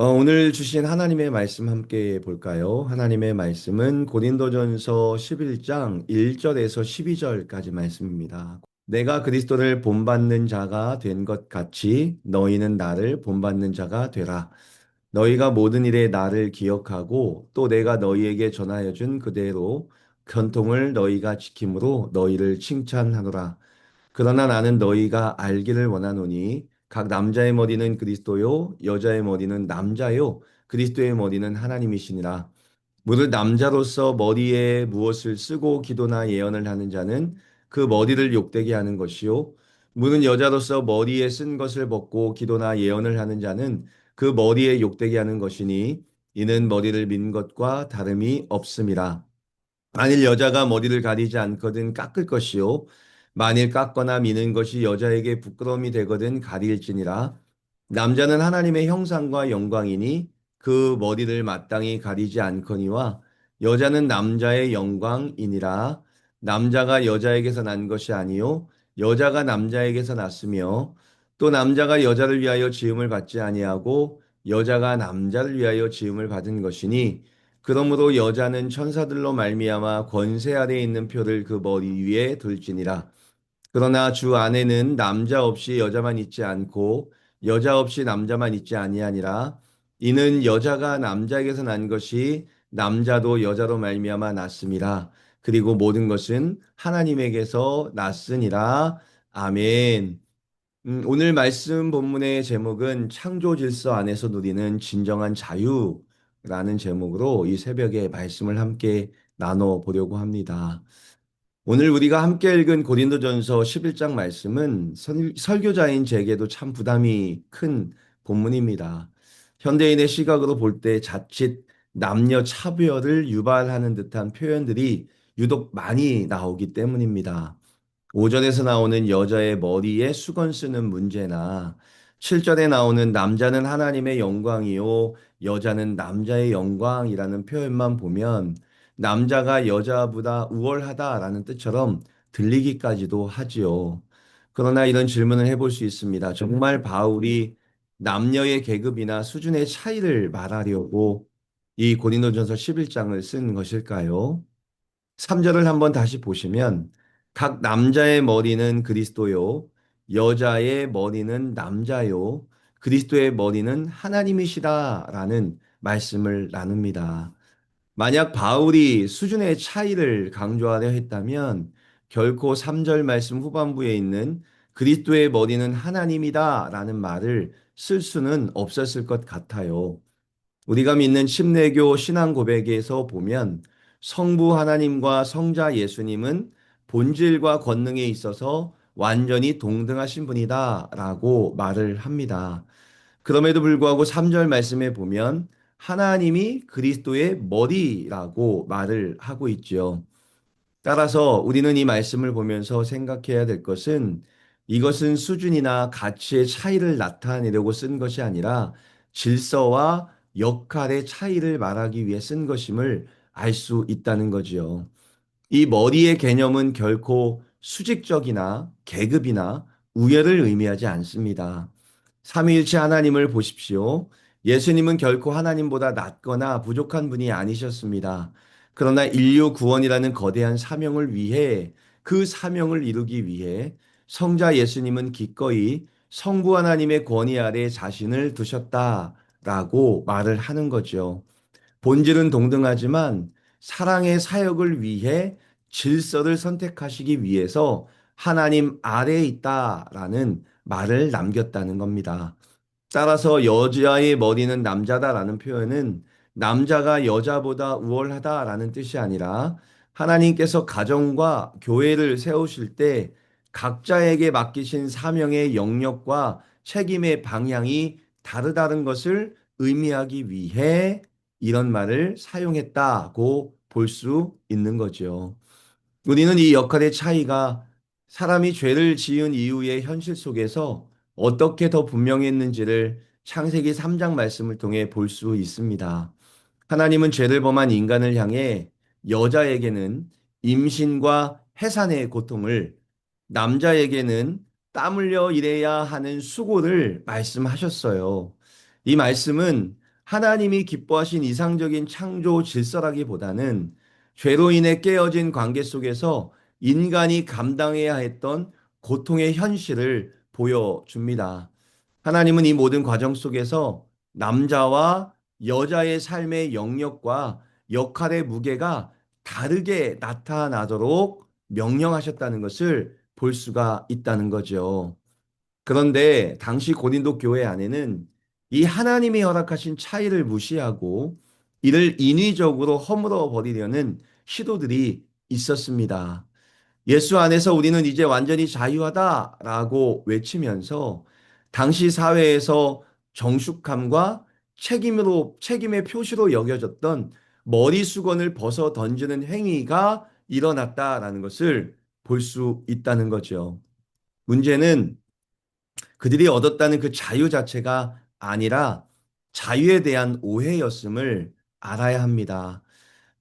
오늘 주신 하나님의 말씀 함께 볼까요? 하나님의 말씀은 고린도전서 11장 1절에서 12절까지 말씀입니다. 내가 그리스도를 본받는 자가 된 것 같이 너희는 나를 본받는 자가 되라. 너희가 모든 일에 나를 기억하고 또 내가 너희에게 전하여 준 그대로 견통을 너희가 지킴으로 너희를 칭찬하노라. 그러나 나는 너희가 알기를 원하노니 각 남자의 머리는 그리스도요 여자의 머리는 남자요 그리스도의 머리는 하나님이시니라. 무릇 남자로서 머리에 무엇을 쓰고 기도나 예언을 하는 자는 그 머리를 욕되게 하는 것이요 무릇 여자로서 머리에 쓴 것을 벗고 기도나 예언을 하는 자는 그 머리에 욕되게 하는 것이니 이는 머리를 민 것과 다름이 없음이라. 만일 여자가 머리를 가리지 않거든 깎을 것이요 만일 깎거나 미는 것이 여자에게 부끄러움이 되거든 가릴지니라. 남자는 하나님의 형상과 영광이니 그 머리를 마땅히 가리지 않거니와 여자는 남자의 영광이니라. 남자가 여자에게서 난 것이 아니요 여자가 남자에게서 났으며 또 남자가 여자를 위하여 지음을 받지 아니하고 여자가 남자를 위하여 지음을 받은 것이니 그러므로 여자는 천사들로 말미암아 권세 아래에 있는 표를 그 머리 위에 둘지니라. 그러나 주 안에는 남자 없이 여자만 있지 않고 여자 없이 남자만 있지 아니하니라. 이는 여자가 남자에게서 난 것이 남자도 여자로 말미암아 났음이라. 그리고 모든 것은 하나님에게서 났으니라. 아멘. 오늘 말씀 본문의 제목은 창조 질서 안에서 누리는 진정한 자유라는 제목으로 이 새벽에 말씀을 함께 나눠 보려고 합니다. 오늘 우리가 함께 읽은 고린도전서 11장 말씀은 설교자인 제게도 참 부담이 큰 본문입니다. 현대인의 시각으로 볼 때 자칫 남녀 차별을 유발하는 듯한 표현들이 유독 많이 나오기 때문입니다. 5절에서 나오는 여자의 머리에 수건 쓰는 문제나 7절에 나오는 남자는 하나님의 영광이요, 여자는 남자의 영광이라는 표현만 보면 남자가 여자보다 우월하다라는 뜻처럼 들리기까지도 하지요. 그러나 이런 질문을 해볼 수 있습니다. 정말 바울이 남녀의 계급이나 수준의 차이를 말하려고 이 고린도전서 11장을 쓴 것일까요? 3절을 한번 다시 보시면 각 남자의 머리는 그리스도요, 여자의 머리는 남자요, 그리스도의 머리는 하나님이시다라는 말씀을 나눕니다. 만약 바울이 수준의 차이를 강조하려 했다면 결코 3절 말씀 후반부에 있는 그리스도의 머리는 하나님이다라는 말을 쓸 수는 없었을 것 같아요. 우리가 믿는 침례교 신앙 고백에서 보면 성부 하나님과 성자 예수님은 본질과 권능에 있어서 완전히 동등하신 분이다라고 말을 합니다. 그럼에도 불구하고 3절 말씀에 보면 하나님이 그리스도의 머리라고 말을 하고 있지요. 따라서 우리는 이 말씀을 보면서 생각해야 될 것은 이것은 수준이나 가치의 차이를 나타내려고 쓴 것이 아니라 질서와 역할의 차이를 말하기 위해 쓴 것임을 알 수 있다는 거지요. 이 머리의 개념은 결코 수직적이나 계급이나 우열을 의미하지 않습니다. 삼위일체 하나님을 보십시오. 예수님은 결코 하나님보다 낮거나 부족한 분이 아니셨습니다. 그러나 인류 구원이라는 거대한 사명을 위해 그 사명을 이루기 위해 성자 예수님은 기꺼이 성부 하나님의 권위 아래 자신을 두셨다라고 말을 하는 거죠. 본질은 동등하지만 사랑의 사역을 위해 질서를 선택하시기 위해서 하나님 아래에 있다라는 말을 남겼다는 겁니다. 따라서 여자의 머리는 남자다라는 표현은 남자가 여자보다 우월하다라는 뜻이 아니라 하나님께서 가정과 교회를 세우실 때 각자에게 맡기신 사명의 영역과 책임의 방향이 다르다는 것을 의미하기 위해 이런 말을 사용했다고 볼 수 있는 거죠. 우리는 이 역할의 차이가 사람이 죄를 지은 이후의 현실 속에서 어떻게 더 분명했는지를 창세기 3장 말씀을 통해 볼 수 있습니다. 하나님은 죄를 범한 인간을 향해 여자에게는 임신과 해산의 고통을, 남자에게는 땀 흘려 일해야 하는 수고를 말씀하셨어요. 이 말씀은 하나님이 기뻐하신 이상적인 창조 질서라기보다는 죄로 인해 깨어진 관계 속에서 인간이 감당해야 했던 고통의 현실을 보여줍니다. 하나님은 이 모든 과정 속에서 남자와 여자의 삶의 영역과 역할의 무게가 다르게 나타나도록 명령하셨다는 것을 볼 수가 있다는 거죠. 그런데 당시 고린도 교회 안에는 이 하나님이 허락하신 차이를 무시하고 이를 인위적으로 허물어 버리려는 시도들이 있었습니다. 예수 안에서 우리는 이제 완전히 자유하다라고 외치면서 당시 사회에서 정숙함과 책임의 표시로 여겨졌던 머리 수건을 벗어 던지는 행위가 일어났다라는 것을 볼 수 있다는 거죠. 문제는 그들이 얻었다는 그 자유 자체가 아니라 자유에 대한 오해였음을 알아야 합니다.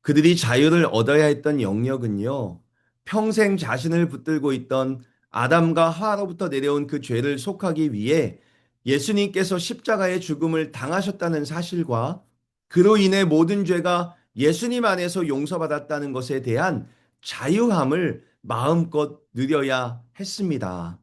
그들이 자유를 얻어야 했던 영역은요, 평생 자신을 붙들고 있던 아담과 하와로부터 내려온 그 죄를 속하기 위해 예수님께서 십자가의 죽음을 당하셨다는 사실과 그로 인해 모든 죄가 예수님 안에서 용서받았다는 것에 대한 자유함을 마음껏 누려야 했습니다.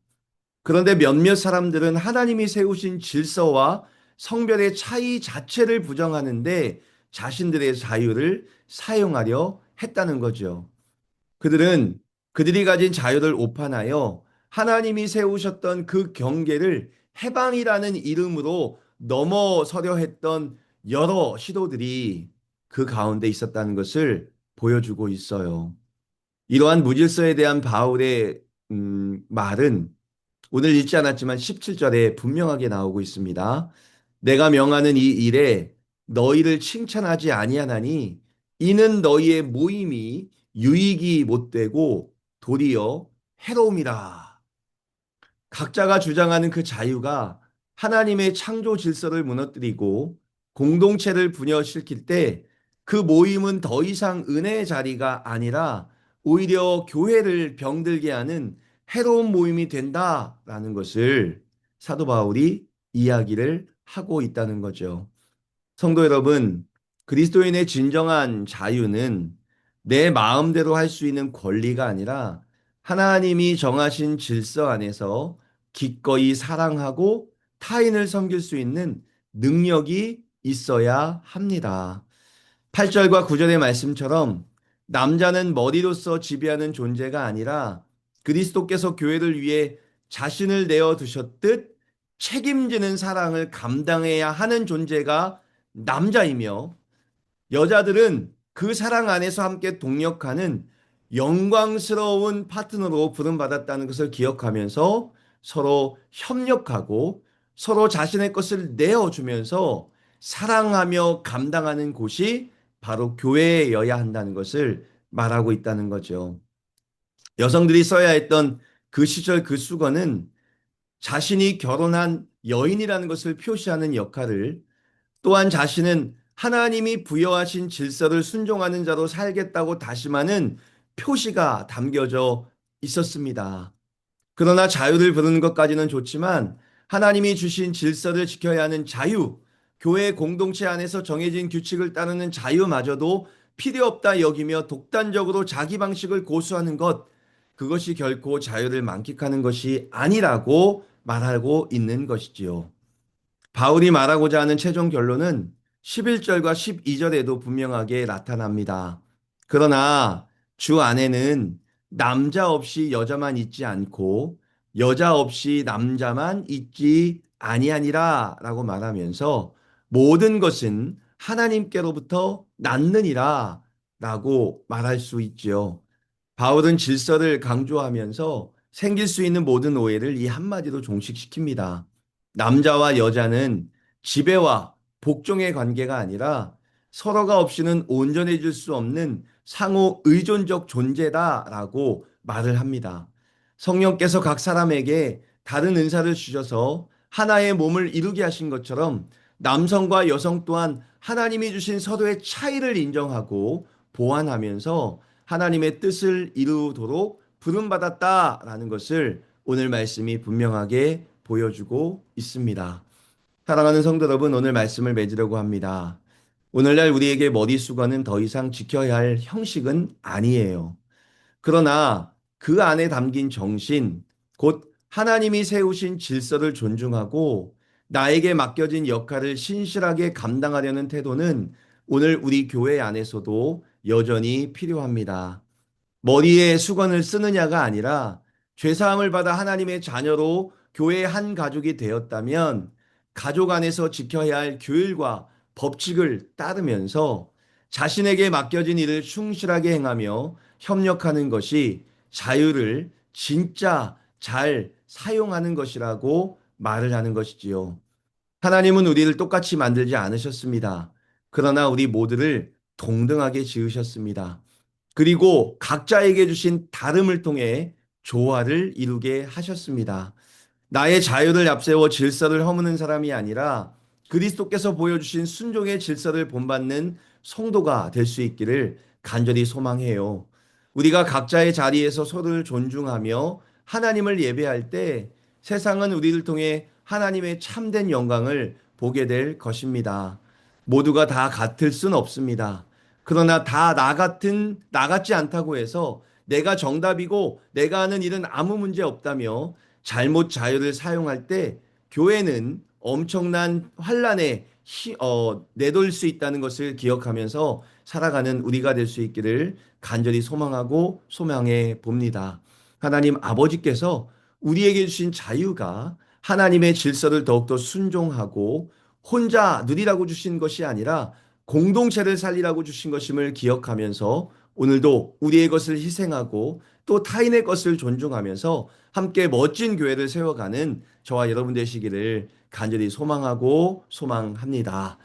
그런데 몇몇 사람들은 하나님이 세우신 질서와 성별의 차이 자체를 부정하는데 자신들의 자유를 사용하려 했다는 거죠. 그들은 그들이 가진 자유를 오판하여 하나님이 세우셨던 그 경계를 해방이라는 이름으로 넘어서려 했던 여러 시도들이 그 가운데 있었다는 것을 보여주고 있어요. 이러한 무질서에 대한 바울의 말은 오늘 읽지 않았지만 17절에 분명하게 나오고 있습니다. 내가 명하는 이 일에 너희를 칭찬하지 아니하나니 이는 너희의 모임이 유익이 못되고 도리어 해로움이라. 각자가 주장하는 그 자유가 하나님의 창조 질서를 무너뜨리고 공동체를 분열시킬 때 그 모임은 더 이상 은혜의 자리가 아니라 오히려 교회를 병들게 하는 해로운 모임이 된다라는 것을 사도 바울이 이야기를 하고 있다는 거죠. 성도 여러분, 그리스도인의 진정한 자유는 내 마음대로 할 수 있는 권리가 아니라 하나님이 정하신 질서 안에서 기꺼이 사랑하고 타인을 섬길 수 있는 능력이 있어야 합니다. 8절과 9절의 말씀처럼 남자는 머리로서 지배하는 존재가 아니라 그리스도께서 교회를 위해 자신을 내어 두셨듯 책임지는 사랑을 감당해야 하는 존재가 남자이며 여자들은 그 사랑 안에서 함께 동력하는 영광스러운 파트너로 부름받았다는 것을 기억하면서 서로 협력하고 서로 자신의 것을 내어주면서 사랑하며 감당하는 곳이 바로 교회여야 한다는 것을 말하고 있다는 거죠. 여성들이 써야 했던 그 시절 그 수건은 자신이 결혼한 여인이라는 것을 표시하는 역할을 또한 자신은 하나님이 부여하신 질서를 순종하는 자로 살겠다고 다짐하는 표시가 담겨져 있었습니다. 그러나 자유를 부르는 것까지는 좋지만 하나님이 주신 질서를 지켜야 하는 자유, 교회 공동체 안에서 정해진 규칙을 따르는 자유마저도 필요 없다 여기며 독단적으로 자기 방식을 고수하는 것, 그것이 결코 자유를 만끽하는 것이 아니라고 말하고 있는 것이지요. 바울이 말하고자 하는 최종 결론은 11절과 12절에도 분명하게 나타납니다. 그러나 주 안에는 남자 없이 여자만 있지 않고 여자 없이 남자만 있지 아니하니라 라고 말하면서 모든 것은 하나님께로부터 났느니라 라고 말할 수 있지요. 바울은 질서를 강조하면서 생길 수 있는 모든 오해를 이 한마디로 종식시킵니다. 남자와 여자는 지배와 복종의 관계가 아니라 서로가 없이는 온전해질 수 없는 상호 의존적 존재다라고 말을 합니다. 성령께서 각 사람에게 다른 은사를 주셔서 하나의 몸을 이루게 하신 것처럼 남성과 여성 또한 하나님이 주신 서로의 차이를 인정하고 보완하면서 하나님의 뜻을 이루도록 부름받았다라는 것을 오늘 말씀이 분명하게 보여주고 있습니다. 사랑하는 성도 여러분, 오늘 말씀을 맺으려고 합니다. 오늘날 우리에게 머릿수건은 더 이상 지켜야 할 형식은 아니에요. 그러나 그 안에 담긴 정신, 곧 하나님이 세우신 질서를 존중하고 나에게 맡겨진 역할을 신실하게 감당하려는 태도는 오늘 우리 교회 안에서도 여전히 필요합니다. 머리에 수건을 쓰느냐가 아니라 죄사함을 받아 하나님의 자녀로 교회의 한 가족이 되었다면 가족 안에서 지켜야 할 규율과 법칙을 따르면서 자신에게 맡겨진 일을 충실하게 행하며 협력하는 것이 자유를 진짜 잘 사용하는 것이라고 말을 하는 것이지요. 하나님은 우리를 똑같이 만들지 않으셨습니다. 그러나 우리 모두를 동등하게 지으셨습니다. 그리고 각자에게 주신 다름을 통해 조화를 이루게 하셨습니다. 나의 자유를 앞세워 질서를 허무는 사람이 아니라 그리스도께서 보여주신 순종의 질서를 본받는 성도가 될 수 있기를 간절히 소망해요. 우리가 각자의 자리에서 서로를 존중하며 하나님을 예배할 때 세상은 우리를 통해 하나님의 참된 영광을 보게 될 것입니다. 모두가 다 같을 순 없습니다. 그러나 다 나 같지 않다고 해서 내가 정답이고 내가 하는 일은 아무 문제 없다며 잘못 자유를 사용할 때 교회는 엄청난 환란에 내돌 수 있다는 것을 기억하면서 살아가는 우리가 될 수 있기를 간절히 소망하고 소망해 봅니다. 하나님 아버지께서 우리에게 주신 자유가 하나님의 질서를 더욱더 순종하고 혼자 누리라고 주신 것이 아니라 공동체를 살리라고 주신 것임을 기억하면서 오늘도 우리의 것을 희생하고 또 타인의 것을 존중하면서 함께 멋진 교회를 세워가는 저와 여러분 되시기를 간절히 소망하고 소망합니다.